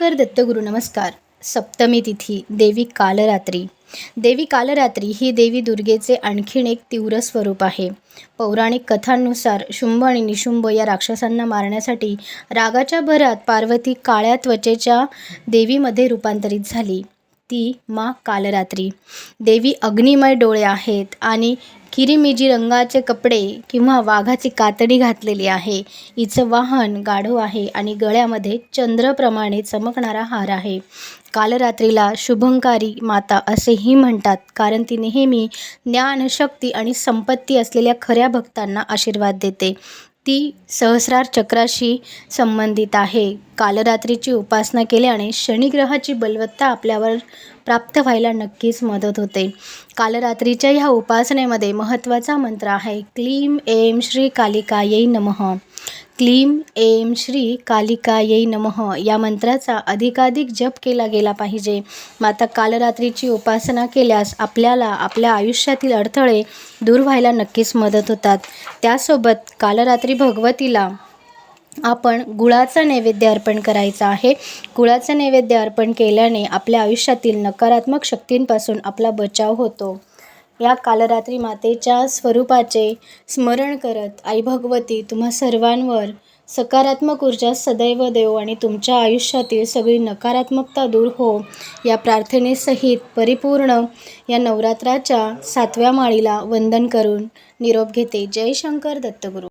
जयशंकर दत्तगुरु नमस्कार. सप्तमी तिथी देवी कालरात्री. देवी कालरात्री ही देवी दुर्गेचे आणखीन एक तीव्र स्वरूप आहे. पौराणिक कथांनुसार शुंभ आणि निशुंभ या राक्षसांना मारण्यासाठी रागाच्या भरात पार्वती काळ्या त्वचेच्या देवीमध्ये रूपांतरित झाली. ती मा कालरात्री. देवी अग्निमय डोळे आहेत आणि किरीमिजी रंगाचे कपडे किंवा वाघाची कातडी घातलेली आहे. हिचं वाहन गाढव आहे आणि गळ्यामध्ये चंद्राप्रमाणे चमकणारा हार आहे. कालरात्रीला शुभंकारी माता असेही म्हणतात, कारण ती नेहमी ज्ञान, शक्ती आणि संपत्ती असलेल्या खऱ्या भक्तांना आशीर्वाद देते. ती सहस्रार चक्राशी संबंधित आहे. कालरात्रीची उपासना केल्याने शनिग्रहाची बलवत्ता आपल्यावर प्राप्त व्हायला नक्कीच मदत होते. कालरात्रीच्या ह्या उपासनेमध्ये महत्त्वाचा मंत्र आहे क्लीम ऐं श्री कालिकायै नमः. क्लीम ऐं श्री कालिकायै नमः या मंत्राचा अधिकाधिक जप केला गेला पाहिजे. माता कालरात्रीची उपासना केल्यास आपल्याला आपल्या आयुष्यातील अडथळे दूर व्हायला नक्कीच मदत होतात. त्यासोबत कालरात्री भगवतीला आपण गुळाचा नैवेद्य अर्पण करायचा आहे. गुळाचा नैवेद्य अर्पण केल्याने आपल्या आयुष्यातील नकारात्मक शक्तींपासून आपला बचाव होतो. या कालरात्री मातेच्या स्वरूपाचे स्मरण करत आई भगवती तुम्हा सर्वांवर सकारात्मक ऊर्जा सदैव देव आणि तुमच्या आयुष्यातील सगळी नकारात्मकता दूर हो या प्रार्थनेसहित परिपूर्ण या नवरात्राच्या 7व्या माळीला वंदन करून निरोप घेते. जय शंकर दत्तगुरु.